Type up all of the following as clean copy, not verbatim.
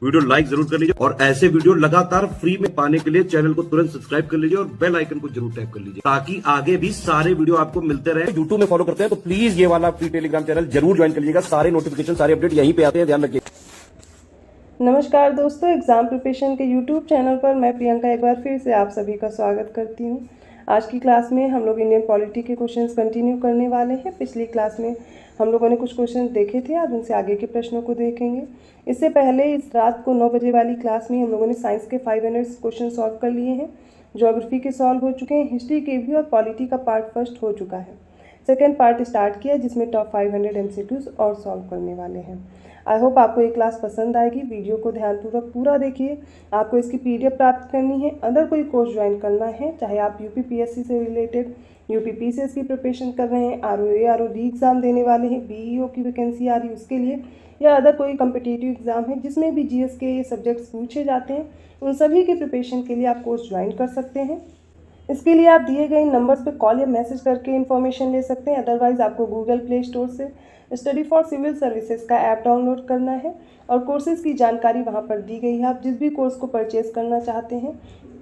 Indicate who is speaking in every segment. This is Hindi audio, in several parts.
Speaker 1: वीडियो लाइक जरूर कर लीजिए और ऐसे वीडियो लगातार फ्री में पाने के लिए चैनल को तुरंत सब्सक्राइब कर लीजिए और बेल आइकन को जरूर टैप कर लीजिए ताकि आगे भी सारे वीडियो आपको मिलते रहे। यूट्यूब में फॉलो करते हैं तो प्लीज ये वाला फ्री टेलीग्राम चैनल जरूर ज्वाइन कर लीजिएगा। सारे नोटिफिकेशन सारे अपडेट यहीं पे आते हैं, ध्यान रखिए।
Speaker 2: नमस्कार दोस्तों, एग्जाम प्रिपरेशन के यूट्यूब चैनल पर मैं प्रियंका एक बार फिर से आप सभी का स्वागत करती हूँ। आज की क्लास में हम लोग इंडियन पॉलिटी के क्वेश्चंस कंटिन्यू करने वाले हैं। पिछली क्लास में हम लोगों ने कुछ क्वेश्चंस देखे थे, आज उनसे आगे के प्रश्नों को देखेंगे। इससे पहले इस रात को 9 बजे वाली क्लास में हम लोगों ने साइंस के 500 क्वेश्चन सॉल्व कर लिए हैं, ज्योग्राफी के सॉल्व हो चुके हैं, हिस्ट्री के भी, और पॉलिटी का पार्ट फर्स्ट हो चुका है। सेकेंड पार्ट स्टार्ट किया जिसमें टॉप 500 MCQs और सॉल्व करने वाले हैं। आई होप आपको ये क्लास पसंद आएगी। वीडियो को ध्यानपूर्वक पूरा देखिए। आपको इसकी PDF प्राप्त करनी है। अगर कोई कोर्स ज्वाइन करना है, चाहे आप UPPSC से रिलेटेड UPPCS की प्रिपरेशन कर रहे हैं, ROA ROD एग्ज़ाम देने वाले हैं, BEO की वैकेंसी आ रही है उसके लिए, या अदर कोई कम्पिटिटिव एग्ज़ाम है जिसमें भी GS के ये सब्जेक्ट्स पूछे जाते हैं, उन सभी की प्रिपरेशन के लिए आप कोर्स ज्वाइन कर सकते हैं। इसके लिए आप दिए गए नंबर्स पे कॉल या मैसेज करके इन्फॉर्मेशन ले सकते हैं। अदरवाइज़ आपको गूगल प्ले स्टोर से स्टडी फॉर सिविल सर्विसेज का ऐप डाउनलोड करना है और कोर्सेज की जानकारी वहाँ पर दी गई है। आप जिस भी कोर्स को परचेज करना चाहते हैं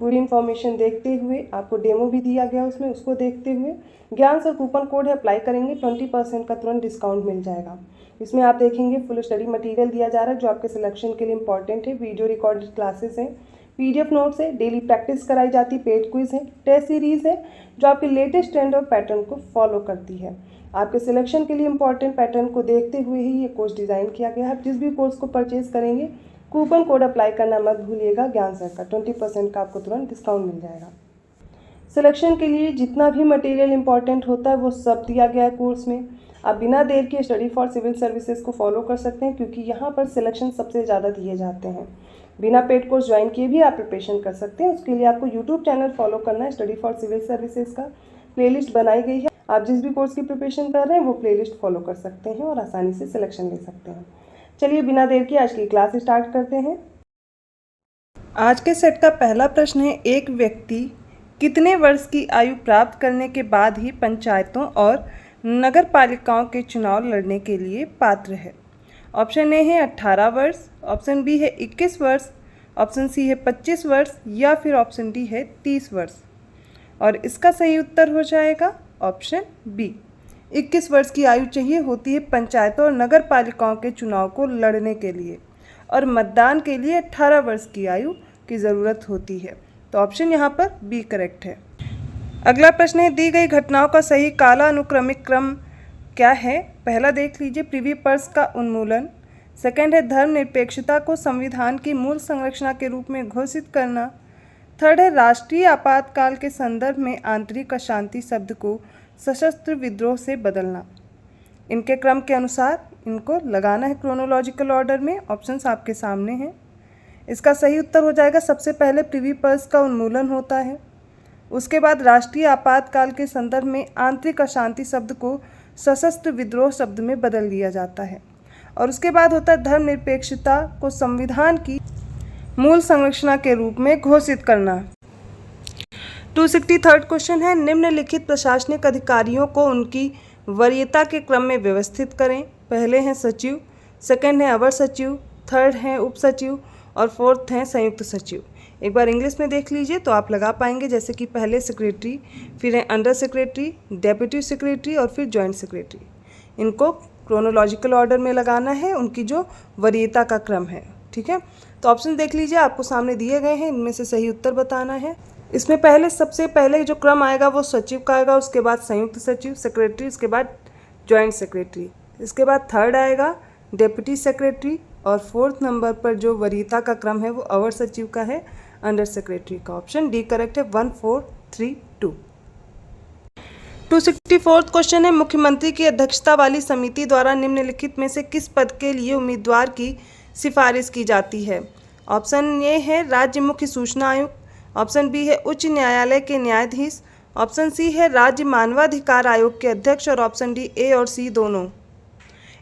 Speaker 2: पूरी इन्फॉर्मेशन देखते हुए, आपको डेमो भी दिया गया उसमें, उसको देखते हुए ज्ञान सर कूपन कोड है अप्लाई करेंगे, 20% का तुरंत डिस्काउंट मिल जाएगा। इसमें आप देखेंगे फुल स्टडी मटेरियल दिया जा रहा है जो आपके सिलेक्शन के लिए इंपॉर्टेंट है। वीडियो रिकॉर्डेड क्लासेस हैं, PDF नोट्स है, डेली प्रैक्टिस कराई जाती, पेड क्विज है, टेस्ट सीरीज़ है जो आपके लेटेस्ट ट्रेंड और पैटर्न को फॉलो करती है। आपके सिलेक्शन के लिए इंपॉर्टेंट पैटर्न को देखते हुए ही ये कोर्स डिज़ाइन किया गया है। आप जिस भी कोर्स को परचेज करेंगे कूपन कोड अप्लाई करना मत भूलिएगा, ज्ञान सर का 20% का आपको तुरंत डिस्काउंट मिल जाएगा। सिलेक्शन के लिए जितना भी मटेरियल इंपॉर्टेंट होता है वो सब दिया गया है कोर्स में। आप बिना देर के स्टडी फॉर सिविल सर्विसेज को फॉलो कर सकते हैं क्योंकि यहाँ पर सिलेक्शन सबसे ज़्यादा दिए जाते हैं। बिना पेड कोर्स ज्वाइन किए भी आप प्रिपरेशन कर सकते हैं। उसके लिए आपको यूट्यूब चैनल फॉलो करना है। स्टडी फॉर सिविल सर्विसेज का प्लेलिस्ट बनाई गई है, आप जिस भी कोर्स की प्रिपरेशन कर रहे हैं वो प्लेलिस्ट फॉलो कर सकते हैं और आसानी से सिलेक्शन ले सकते हैं। चलिए बिना देर के आज की क्लास स्टार्ट करते हैं। आज के सेट का पहला प्रश्न है, एक व्यक्ति कितने वर्ष की आयु प्राप्त करने के बाद ही पंचायतों और नगर पालिकाओं के चुनाव लड़ने के लिए पात्र है? ऑप्शन ए है 18 वर्ष, ऑप्शन बी है 21 वर्ष, ऑप्शन सी है 25 वर्ष या फिर ऑप्शन डी है 30 वर्ष। और इसका सही उत्तर हो जाएगा ऑप्शन बी। 21 वर्ष की आयु चाहिए होती है पंचायतों और नगर पालिकाओं के चुनाव को लड़ने के लिए, और मतदान के लिए 18 वर्ष की आयु की ज़रूरत होती है। तो ऑप्शन यहाँ पर बी करेक्ट है। अगला प्रश्न है, दी गई घटनाओं का सही कालानुक्रमिक क्रम क्या है? पहला देख लीजिए, पृथ्वी पर्स का उन्मूलन। सेकंड है धर्मनिरपेक्षता को संविधान की मूल संरचना के रूप में घोषित करना। थर्ड है राष्ट्रीय आपातकाल के संदर्भ में आंतरिक अशांति शब्द को सशस्त्र विद्रोह से बदलना। इनके क्रम के अनुसार इनको लगाना है क्रोनोलॉजिकल ऑर्डर में। ऑप्शंस आपके सामने हैं। इसका सही उत्तर हो जाएगा, सबसे पहले पृथ्वी पर्स का उन्मूलन होता है, उसके बाद राष्ट्रीय आपातकाल के संदर्भ में आंतरिक अशांति शब्द को सशस्त्र विद्रोह शब्द में बदल दिया जाता है, और उसके बाद होता है धर्मनिरपेक्षता को संविधान की मूल संरचना के रूप में घोषित करना। 263 क्वेश्चन है, निम्नलिखित प्रशासनिक अधिकारियों को उनकी वरीयता के क्रम में व्यवस्थित करें। पहले हैं सचिव, सेकंड है अवर सचिव, थर्ड है उप सचिव और फोर्थ है संयुक्त सचिव। एक बार इंग्लिश में देख लीजिए तो आप लगा पाएंगे, जैसे कि पहले सेक्रेटरी, फिर है अंडर सेक्रेटरी, डेप्यूटी सेक्रेटरी और फिर जॉइंट सेक्रेटरी। इनको क्रोनोलॉजिकल ऑर्डर में लगाना है, उनकी जो वरीयता का क्रम है। ठीक है, तो ऑप्शन देख लीजिए, आपको सामने दिए गए हैं, इनमें से सही उत्तर बताना है। इसमें पहले सबसे पहले जो क्रम आएगा वो सचिव का आएगा, उसके बाद संयुक्त सचिव सेक्रेटरी, उसके बाद जॉइंट सेक्रेटरी, इसके बाद थर्ड आएगा डेप्यूटी सेक्रेटरी, और फोर्थ नंबर पर जो वरीयता का क्रम है वो अवर सचिव का है, अंडर सेक्रेटरी का। ऑप्शन डी करेक्ट है, 1432। 264 क्वेश्चन है, मुख्यमंत्री की अध्यक्षता वाली समिति द्वारा निम्नलिखित में से किस पद के लिए उम्मीदवार की सिफारिश की जाती है? ऑप्शन ए है राज्य मुख्य सूचना आयुक्त, ऑप्शन बी है उच्च न्यायालय के न्यायाधीश, ऑप्शन सी है राज्य मानवाधिकार आयोग के अध्यक्ष, और ऑप्शन डी ए और सी दोनों।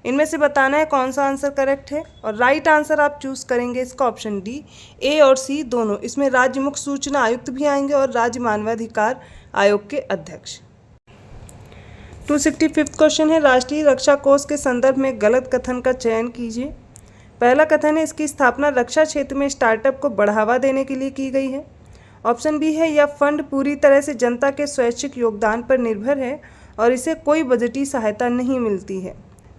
Speaker 2: इनमें से बताना है कौन सा आंसर करेक्ट है, और राइट आंसर आप चूज करेंगे इसका ऑप्शन डी, ए और सी दोनों। इसमें राज्य मुख्य सूचना आयुक्त भी आएंगे और राज्य मानवाधिकार आयोग के अध्यक्ष। 265 क्वेश्चन है, राष्ट्रीय रक्षा कोष के संदर्भ में गलत कथन का चयन कीजिए। पहला कथन है इसकी स्थापना रक्षा क्षेत्र में स्टार्टअप को बढ़ावा देने के लिए की गई है। ऑप्शन बी है यह फंड पूरी तरह से जनता के स्वैच्छिक योगदान पर निर्भर है और इसे कोई बजटीय सहायता नहीं मिलती है।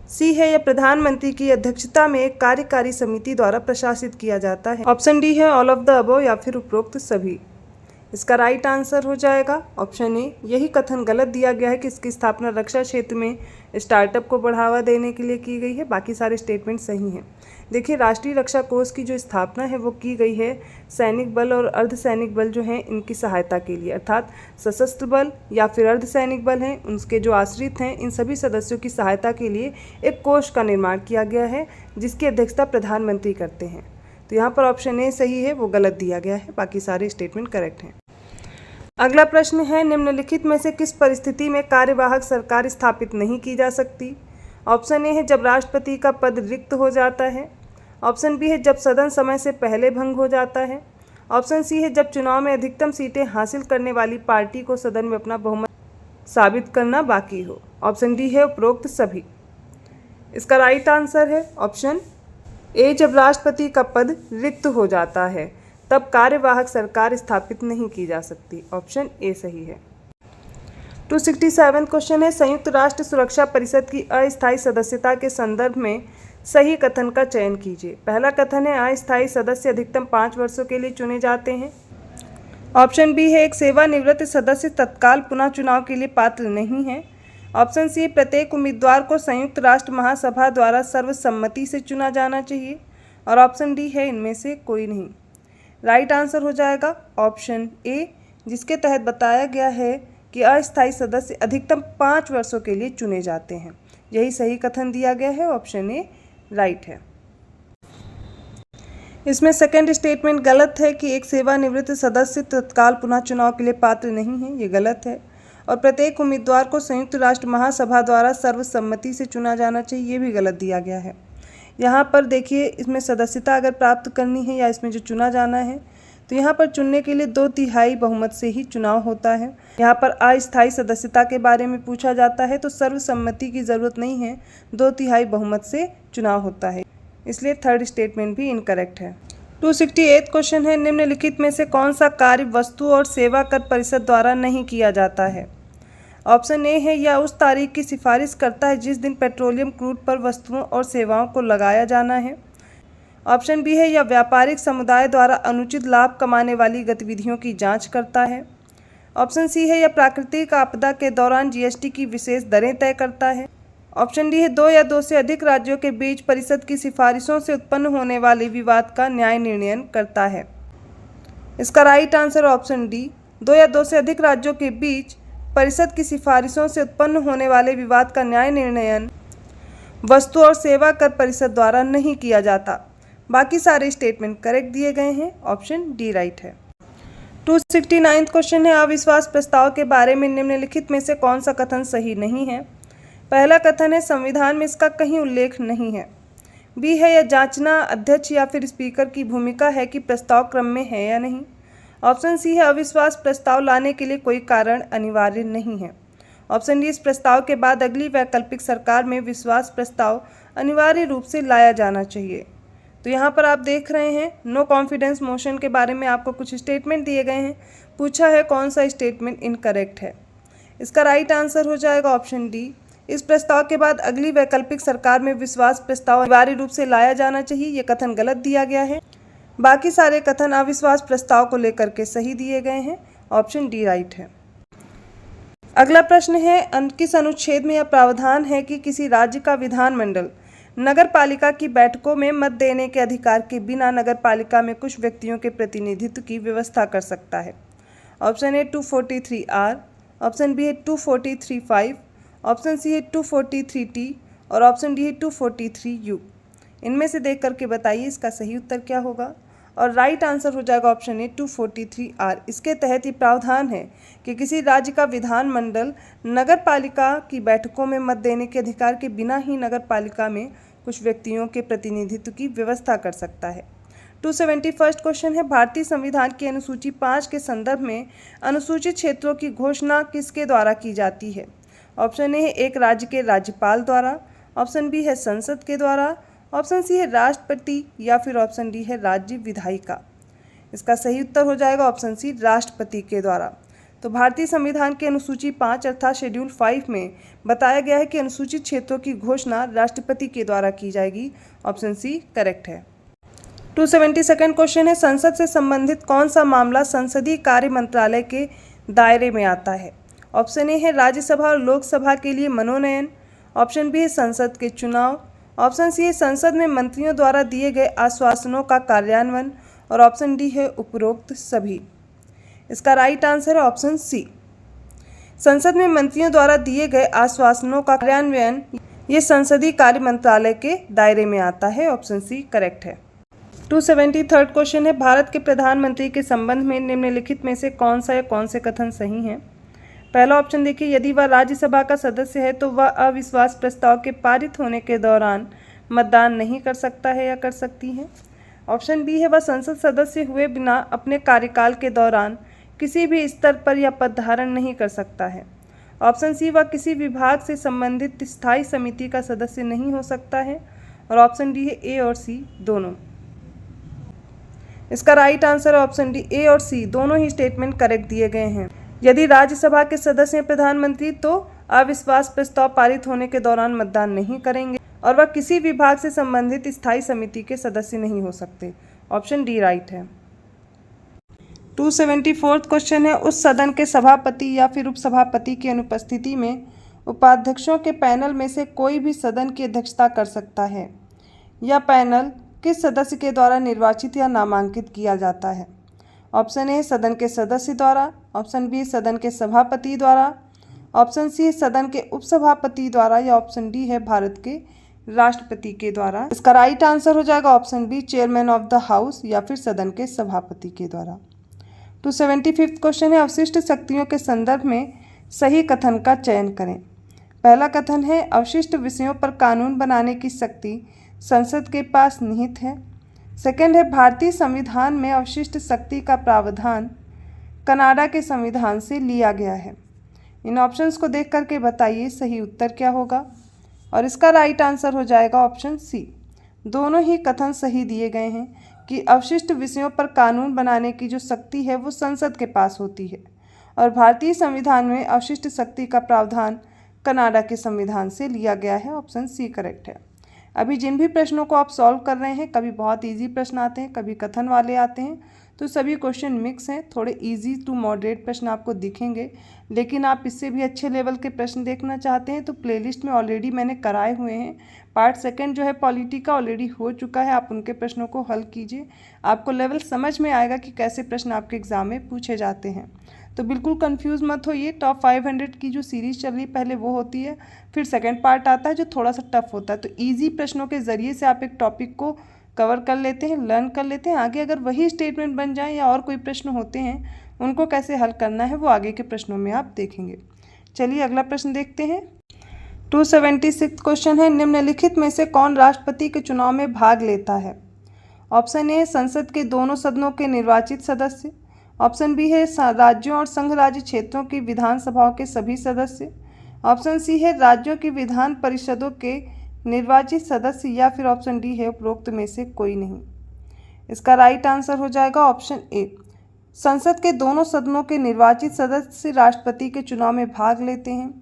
Speaker 2: सी है यह प्रधानमंत्री की अध्यक्षता में एक कार्यकारी समिति द्वारा प्रशासित किया जाता है। ऑप्शन डी है ऑल ऑफ द अबव या फिर उपरोक्त सभी। इसका राइट आंसर हो जाएगा ऑप्शन ए। यही कथन गलत दिया गया है कि इसकी स्थापना रक्षा क्षेत्र में स्टार्टअप को बढ़ावा देने के लिए की गई है। बाकी सारे स्टेटमेंट सही हैं। देखिए, राष्ट्रीय रक्षा कोष की जो स्थापना है वो की गई है सैनिक बल और अर्धसैनिक बल जो हैं इनकी सहायता के लिए, अर्थात सशस्त्र बल या फिर अर्धसैनिक बल हैं उनके जो आश्रित हैं इन सभी सदस्यों की सहायता के लिए एक कोष का निर्माण किया गया है जिसकी अध्यक्षता प्रधानमंत्री करते हैं। तो यहाँ पर ऑप्शन ए सही है, वो गलत दिया गया है। बाकी सारे स्टेटमेंट करेक्ट हैं। अगला प्रश्न है निम्नलिखित में से किस परिस्थिति में कार्यवाहक सरकार स्थापित नहीं की जा सकती। ऑप्शन ए है जब राष्ट्रपति का पद रिक्त हो जाता है। ऑप्शन बी है जब सदन समय से पहले भंग हो जाता है। ऑप्शन सी है जब चुनाव में अधिकतम सीटें हासिल करने वाली पार्टी को सदन में अपना बहुमत साबित करना बाकी हो। ऑप्शन डी है उपरोक्त सभी। इसका राइट आंसर है ऑप्शन ए, जब राष्ट्रपति का पद रिक्त हो जाता है तब कार्यवाहक सरकार स्थापित नहीं की जा सकती। ऑप्शन ए सही है। 267 क्वेश्चन है संयुक्त राष्ट्र सुरक्षा परिषद की अस्थायी सदस्यता के संदर्भ में सही कथन का चयन कीजिए। पहला कथन है अस्थायी सदस्य अधिकतम 5 वर्षों के लिए चुने जाते हैं। ऑप्शन बी है एक सेवानिवृत्त सदस्य तत्काल पुनः चुनाव के लिए पात्र नहीं है। ऑप्शन सी प्रत्येक उम्मीदवार को संयुक्त राष्ट्र महासभा द्वारा सर्वसम्मति से चुना जाना चाहिए। और ऑप्शन डी है इनमें से कोई नहीं। राइट आंसर हो जाएगा ऑप्शन ए, जिसके तहत बताया गया है कि अस्थायी सदस्य अधिकतम 5 वर्षों के लिए चुने जाते हैं। यही सही कथन दिया गया है। ऑप्शन ए राइट है। इसमें सेकंड स्टेटमेंट गलत है कि एक सेवानिवृत्त सदस्य तत्काल पुनः चुनाव के लिए पात्र नहीं है, ये गलत है। और प्रत्येक उम्मीदवार को संयुक्त राष्ट्र महासभा द्वारा सर्वसम्मति से चुना जाना चाहिए, ये भी गलत दिया गया है। यहाँ पर देखिए, इसमें सदस्यता अगर प्राप्त करनी है या इसमें जो चुना जाना है तो यहाँ पर चुनने के लिए 2/3 बहुमत से ही चुनाव होता है। यहाँ पर अस्थायी सदस्यता के बारे में पूछा जाता है तो सर्वसम्मति की ज़रूरत नहीं है, 2/3 बहुमत से चुनाव होता है, इसलिए थर्ड स्टेटमेंट भी इनकरेक्ट है। 268 क्वेश्चन है निम्नलिखित में से कौन सा कार्य वस्तु और सेवा कर परिषद द्वारा नहीं किया जाता है। ऑप्शन ए है यह उस तारीख की सिफारिश करता है जिस दिन पेट्रोलियम क्रूड पर वस्तुओं और सेवाओं को लगाया जाना है। ऑप्शन बी है यह व्यापारिक समुदाय द्वारा अनुचित लाभ कमाने वाली गतिविधियों की जांच करता है। ऑप्शन सी है यह प्राकृतिक आपदा के दौरान जीएसटी की विशेष दरें तय करता है। ऑप्शन डी है 2 या 2 से अधिक राज्यों के बीच परिषद की सिफारिशों से उत्पन्न होने वाले विवाद का न्याय निर्णय करता है। इसका राइट आंसर ऑप्शन डी, 2 या 2 से अधिक राज्यों के बीच परिषद की सिफारिशों से उत्पन्न होने वाले विवाद का न्याय निर्णय वस्तु और सेवा कर परिषद द्वारा नहीं किया जाता। बाकी सारे स्टेटमेंट करेक्ट दिए गए हैं। ऑप्शन डी राइट है। 269 क्वेश्चन है अविश्वास प्रस्ताव के बारे में निम्नलिखित में से कौन सा कथन सही नहीं है। पहला कथन है संविधान में इसका कहीं उल्लेख नहीं है। बी है यह जांचना अध्यक्ष या फिर स्पीकर की भूमिका है कि प्रस्ताव क्रम में है या नहीं। ऑप्शन सी है अविश्वास प्रस्ताव लाने के लिए कोई कारण अनिवार्य नहीं है। ऑप्शन डी इस प्रस्ताव के बाद अगली वैकल्पिक सरकार में विश्वास प्रस्ताव अनिवार्य रूप से लाया जाना चाहिए। तो यहाँ पर आप देख रहे हैं नो कॉन्फिडेंस मोशन के बारे में आपको कुछ स्टेटमेंट दिए गए हैं। पूछा है कौन सा स्टेटमेंट इनकरेक्ट है। इसका राइट आंसर हो जाएगा ऑप्शन डी, इस प्रस्ताव के बाद अगली वैकल्पिक सरकार में विश्वास प्रस्ताव अनिवार्य रूप से लाया जाना चाहिए, ये कथन गलत दिया गया है। बाकी सारे कथन अविश्वास प्रस्ताव को लेकर के सही दिए गए हैं। ऑप्शन डी राइट है। अगला प्रश्न है किस अनुच्छेद में यह प्रावधान है कि किसी राज्य का विधानमंडल नगर पालिका की बैठकों में मत देने के अधिकार के बिना नगर पालिका में कुछ व्यक्तियों के प्रतिनिधित्व की व्यवस्था कर सकता है। Option A 243R, option B है 243(5), ऑप्शन सी है 243T और ऑप्शन डी है 243U। इनमें से देख करके बताइए इसका सही उत्तर क्या होगा। और राइट आंसर हो जाएगा ऑप्शन ए 243R। इसके तहत ये प्रावधान है कि किसी राज्य का विधानमंडल नगर पालिका की बैठकों में मत देने के अधिकार के बिना ही नगर पालिका में कुछ व्यक्तियों के प्रतिनिधित्व की व्यवस्था कर सकता है। 271 क्वेश्चन है भारतीय संविधान की अनुसूची 5 के संदर्भ में अनुसूचित क्षेत्रों की घोषणा किसके द्वारा की जाती है। ऑप्शन ए है एक राज्य के राज्यपाल द्वारा, ऑप्शन बी है संसद के द्वारा, ऑप्शन सी है राष्ट्रपति या फिर ऑप्शन डी है राज्य विधायिका। इसका सही उत्तर हो जाएगा ऑप्शन सी राष्ट्रपति के द्वारा। तो भारतीय संविधान के अनुसूची 5 अर्थात शेड्यूल 5 में बताया गया है कि अनुसूचित क्षेत्रों की घोषणा राष्ट्रपति के द्वारा की जाएगी। ऑप्शन सी करेक्ट है। 272 क्वेश्चन है, संसद से संबंधित कौन सा मामला संसदीय कार्य मंत्रालय के दायरे में आता है। ऑप्शन ए है राज्यसभा और लोकसभा के लिए मनोनयन। ऑप्शन बी है संसद के चुनाव। ऑप्शन सी है संसद में मंत्रियों द्वारा दिए गए आश्वासनों का कार्यान्वयन। और ऑप्शन डी है उपरोक्त सभी। इसका राइट आंसर है ऑप्शन सी, संसद में मंत्रियों द्वारा दिए गए आश्वासनों का कार्यान्वयन ये संसदीय कार्य मंत्रालय के दायरे में आता है। ऑप्शन सी करेक्ट है। 273 क्वेश्चन है, भारत के प्रधानमंत्री के संबंध में निम्नलिखित में से कौन सा या कौन से कथन सही हैं। पहला ऑप्शन देखिए, यदि वह राज्यसभा का सदस्य है तो वह अविश्वास प्रस्ताव के पारित होने के दौरान मतदान नहीं कर सकता है या कर सकती है। ऑप्शन बी है, वह संसद सदस्य हुए बिना अपने कार्यकाल के दौरान किसी भी स्तर पर यह पद धारण नहीं कर सकता है। ऑप्शन सी, वह किसी विभाग से संबंधित स्थायी समिति का सदस्य नहीं हो सकता है। और ऑप्शन डी है ए और सी दोनों। इसका राइट आंसर है ऑप्शन डी, ए और सी दोनों ही स्टेटमेंट करेक्ट दिए गए हैं। यदि राज्यसभा के सदस्य हैं प्रधानमंत्री तो अविश्वास प्रस्ताव पारित होने के दौरान मतदान नहीं करेंगे और वह किसी विभाग से संबंधित स्थायी समिति के सदस्य नहीं हो सकते। ऑप्शन डी राइट है। 274 क्वेश्चन है, उस सदन के सभापति या फिर उपसभापति की अनुपस्थिति में उपाध्यक्षों के पैनल में से कोई भी सदन की अध्यक्षता कर सकता है। यह पैनल किस सदस्य के द्वारा निर्वाचित या नामांकित किया जाता है। ऑप्शन ए सदन के सदस्य द्वारा। ऑप्शन बी सदन के सभापति द्वारा। ऑप्शन सी सदन के उपसभापति द्वारा। या ऑप्शन डी है भारत के राष्ट्रपति के द्वारा। इसका राइट आंसर हो जाएगा option B, chairman of the house या फिर सदन के सभापति के द्वारा। 275 क्वेश्चन है, अवशिष्ट शक्तियों के संदर्भ में सही कथन का चयन करें। पहला कथन है, अवशिष्ट विषयों पर कानून बनाने की शक्ति संसद के पास निहित है। सेकंड है, भारतीय संविधान में अवशिष्ट शक्ति का प्रावधान कनाडा के संविधान से लिया गया है। इन ऑप्शंस को देख करके बताइए सही उत्तर क्या होगा। और इसका राइट आंसर हो जाएगा ऑप्शन सी, दोनों ही कथन सही दिए गए हैं कि अवशिष्ट विषयों पर कानून बनाने की जो शक्ति है वो संसद के पास होती है और भारतीय संविधान में अवशिष्ट शक्ति का प्रावधान कनाडा के संविधान से लिया गया है। ऑप्शन सी करेक्ट है। अभी जिन भी प्रश्नों को आप सॉल्व कर रहे हैं, कभी बहुत इजी प्रश्न आते हैं, कभी कथन वाले आते हैं, तो सभी क्वेश्चन मिक्स हैं। थोड़े इजी टू मॉडरेट प्रश्न आपको दिखेंगे, लेकिन आप इससे भी अच्छे लेवल के प्रश्न देखना चाहते हैं तो प्लेलिस्ट में ऑलरेडी मैंने कराए हुए हैं। पार्ट सेकंड जो है पॉलिटी का ऑलरेडी हो चुका है, आप उनके प्रश्नों को हल कीजिए, आपको लेवल समझ में आएगा कि कैसे प्रश्न आपके एग्जाम में पूछे जाते हैं। तो बिल्कुल कंफ्यूज मत होइए। टॉप 500 की जो सीरीज़ चल रही पहले वो होती है, फिर सेकंड पार्ट आता है जो थोड़ा सा टफ होता है। तो इजी प्रश्नों के ज़रिए से आप एक टॉपिक को कवर कर लेते हैं, लर्न कर लेते हैं। आगे अगर वही स्टेटमेंट बन जाए या और कोई प्रश्न होते हैं, उनको कैसे हल करना है वो आगे के प्रश्नों में आप देखेंगे। चलिए अगला प्रश्न देखते हैं। 276 क्वेश्चन है, निम्नलिखित में से कौन राष्ट्रपति के चुनाव में भाग लेता है। ऑप्शन ए संसद के दोनों सदनों के निर्वाचित सदस्य। ऑप्शन बी है राज्यों और संघ राज्य क्षेत्रों की विधानसभाओं के सभी सदस्य। ऑप्शन सी है राज्यों की विधान परिषदों के निर्वाचित सदस्य। या फिर ऑप्शन डी है उपरोक्त में से कोई नहीं। इसका राइट आंसर हो जाएगा ऑप्शन ए, संसद के दोनों सदनों के निर्वाचित सदस्य राष्ट्रपति के चुनाव में भाग लेते हैं।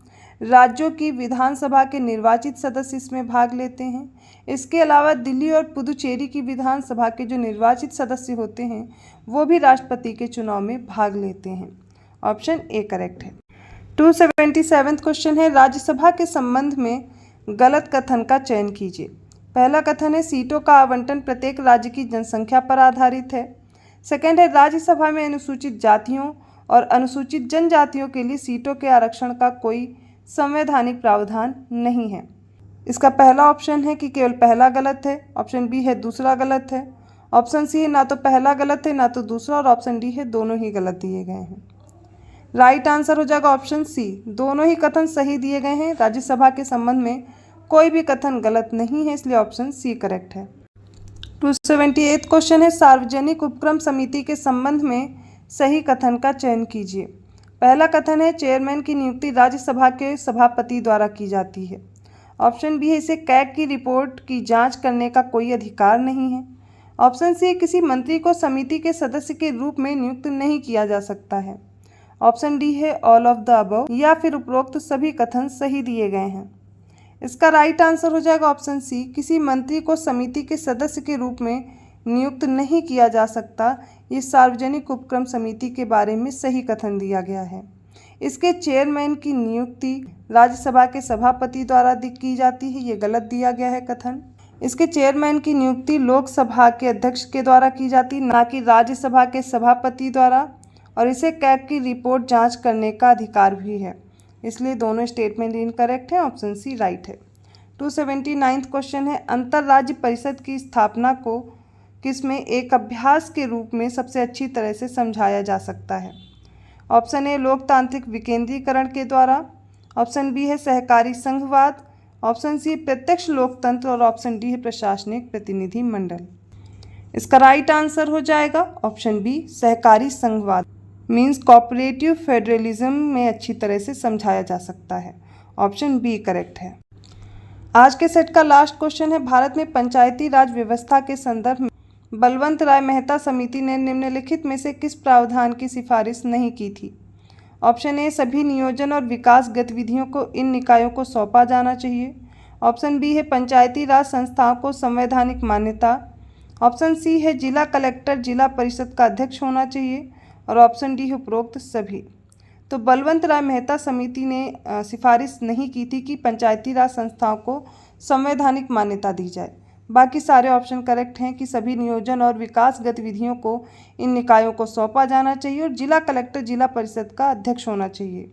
Speaker 2: राज्यों की विधानसभा के निर्वाचित सदस्य इसमें भाग लेते हैं। इसके अलावा दिल्ली और पुदुचेरी की विधानसभा के जो निर्वाचित सदस्य होते हैं वो भी राष्ट्रपति के चुनाव में भाग लेते हैं। ऑप्शन ए करेक्ट है। 277 क्वेश्चन है, राज्यसभा के संबंध में गलत कथन का चयन कीजिए। पहला कथन है सीटों का आवंटन प्रत्येक राज्य की जनसंख्या पर आधारित है। सेकंड है राज्यसभा में अनुसूचित जातियों और अनुसूचित जनजातियों के लिए सीटों के आरक्षण का कोई संवैधानिक प्रावधान नहीं है। इसका पहला ऑप्शन है कि केवल पहला गलत है। ऑप्शन बी है दूसरा गलत है। ऑप्शन सी है ना तो पहला गलत है ना तो दूसरा। और ऑप्शन डी है दोनों ही गलत दिए गए हैं। राइट आंसर हो जाएगा ऑप्शन सी, दोनों ही कथन सही दिए गए हैं। राज्यसभा के संबंध में कोई भी कथन गलत नहीं है, इसलिए ऑप्शन सी करेक्ट है। 278 क्वेश्चन है, सार्वजनिक उपक्रम समिति के संबंध में सही कथन का चयन कीजिए। पहला कथन है चेयरमैन की नियुक्ति राज्यसभा के सभापति द्वारा की जाती है। ऑप्शन बी है इसे कैग की रिपोर्ट की जांच करने का कोई अधिकार नहीं है। ऑप्शन सी किसी मंत्री को समिति के सदस्य के रूप में नियुक्त नहीं किया जा सकता है। ऑप्शन डी है ऑल ऑफ द अबव या फिर उपरोक्त सभी कथन सही दिए गए हैं। इसका राइट आंसर हो जाएगा ऑप्शन सी, किसी मंत्री को समिति के सदस्य के रूप में नियुक्त नहीं किया जा सकता। ये सार्वजनिक उपक्रम समिति के बारे में सही कथन दिया गया है। इसके चेयरमैन की नियुक्ति राज्यसभा के सभापति द्वारा की जाती है, ये गलत दिया गया है कथन। इसके चेयरमैन की नियुक्ति लोकसभा के अध्यक्ष के द्वारा की जाती, ना कि राज्यसभा के सभापति द्वारा। और इसे कैग की रिपोर्ट जांच करने का अधिकार भी है, इसलिए दोनों स्टेटमेंट इनकरेक्ट है। ऑप्शन सी राइट है। 279 क्वेश्चन है, अंतर्राज्य परिषद की स्थापना को किसमें एक अभ्यास के रूप में सबसे अच्छी तरह से समझाया जा सकता है। ऑप्शन ए लोकतांत्रिक विकेंद्रीकरण के द्वारा, ऑप्शन बी है सहकारी संघवाद, ऑप्शन सी प्रत्यक्ष लोकतंत्र और ऑप्शन डी है प्रशासनिक प्रतिनिधि मंडल। इसका राइट आंसर हो जाएगा ऑप्शन बी सहकारी संघवाद, मीन्स कोऑपरेटिव फेडरलिज्म में अच्छी तरह से समझाया जा सकता है। ऑप्शन बी करेक्ट है। आज के सेट का लास्ट क्वेश्चन है, भारत में पंचायती राज व्यवस्था के संदर्भ में बलवंत राय मेहता समिति ने निम्नलिखित में से किस प्रावधान की सिफारिश नहीं की थी। ऑप्शन ए सभी नियोजन और विकास गतिविधियों को इन निकायों को सौंपा जाना चाहिए। ऑप्शन बी है पंचायती राज संस्थाओं को संवैधानिक मान्यता। ऑप्शन सी है जिला कलेक्टर जिला परिषद का अध्यक्ष होना चाहिए। और ऑप्शन डी है उपरोक्त सभी। तो बलवंत राय मेहता समिति ने सिफारिश नहीं की थी कि पंचायती राज संस्थाओं को संवैधानिक मान्यता दी जाए। बाकी सारे ऑप्शन करेक्ट हैं कि सभी नियोजन और विकास गतिविधियों को इन निकायों को सौंपा जाना चाहिए और जिला कलेक्टर जिला परिषद का अध्यक्ष होना चाहिए।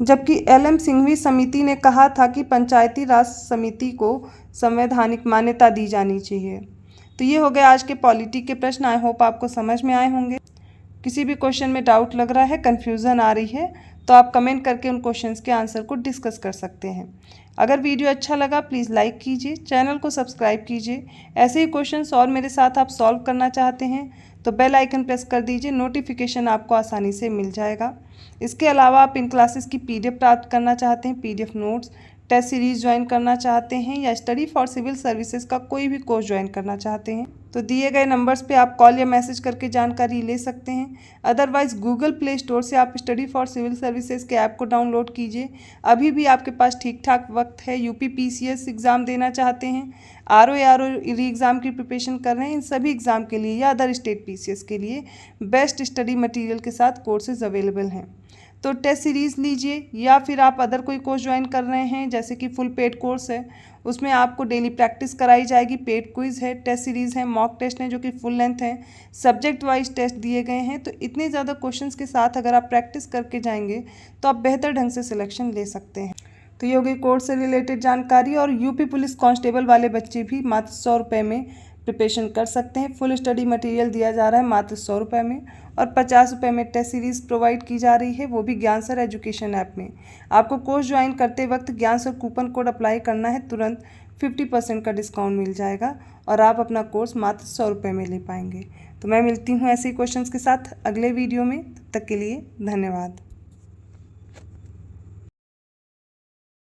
Speaker 2: जबकि LM सिंघवी समिति ने कहा था कि पंचायती राज समिति को संवैधानिक मान्यता दी जानी चाहिए। तो ये हो गए आज के पॉलिटी के प्रश्न। आई होप आपको समझ में आए होंगे। किसी भी क्वेश्चन में डाउट लग रहा है, कन्फ्यूज़न आ रही है, तो आप कमेंट करके उन क्वेश्चंस के आंसर को डिस्कस कर सकते हैं। अगर वीडियो अच्छा लगा प्लीज़ लाइक कीजिए, चैनल को सब्सक्राइब कीजिए। ऐसे ही क्वेश्चंस और मेरे साथ आप सॉल्व करना चाहते हैं तो बेल आइकन प्रेस कर दीजिए, नोटिफिकेशन आपको आसानी से मिल जाएगा। इसके अलावा आप इन क्लासेस की PDF प्राप्त करना चाहते हैं, PDF notes, test series join करना चाहते हैं या स्टडी फॉर सिविल सर्विसेज का कोई भी कोर्स ज्वाइन करना चाहते हैं तो दिए गए नंबर्स पे आप कॉल या मैसेज करके जानकारी ले सकते हैं। अदरवाइज़ गूगल प्ले स्टोर से आप स्टडी फॉर सिविल सर्विसेज के ऐप को डाउनलोड कीजिए। अभी भी आपके पास ठीक ठाक वक्त है। UPPCS एग्ज़ाम देना चाहते हैं, RO री एग्ज़ाम की प्रिपरेशन कर रहे हैं, इन सभी एग्ज़ाम के लिए या अदर स्टेट PCS के लिए बेस्ट स्टडी मटीरियल के साथ कोर्सेज अवेलेबल हैं। तो टेस्ट सीरीज़ लीजिए या फिर आप अदर कोई कोर्स ज्वाइन कर रहे हैं जैसे कि फुल पेड कोर्स है, उसमें आपको डेली प्रैक्टिस कराई जाएगी। पेड क्विज़ है, टेस्ट सीरीज़ है, मॉक टेस्ट हैं जो कि फुल लेंथ है, सब्जेक्ट वाइज टेस्ट दिए गए हैं। तो इतने ज़्यादा क्वेश्चंस के साथ अगर आप प्रैक्टिस करके जाएंगे तो आप बेहतर ढंग से सिलेक्शन ले सकते हैं। तो ये हो गई कोर्स से रिलेटेड जानकारी। और UP पुलिस कांस्टेबल वाले बच्चे भी मात्र 100 रुपये में प्रिपरेशन कर सकते हैं। फुल स्टडी मटेरियल दिया जा रहा है मात्र 100 रुपये में और 50 रुपये में टेस्ट सीरीज़ प्रोवाइड की जा रही है, वो भी ज्ञान सर एजुकेशन ऐप में। आपको कोर्स ज्वाइन करते वक्त ज्ञान सर कूपन कोड अप्लाई करना है, तुरंत 50% का डिस्काउंट मिल जाएगा और आप अपना कोर्स मात्र 100 रुपये में ले पाएंगे। तो मैं मिलती हूँ ऐसे ही क्वेश्चंस के साथ अगले वीडियो में। तब तक के लिए धन्यवाद।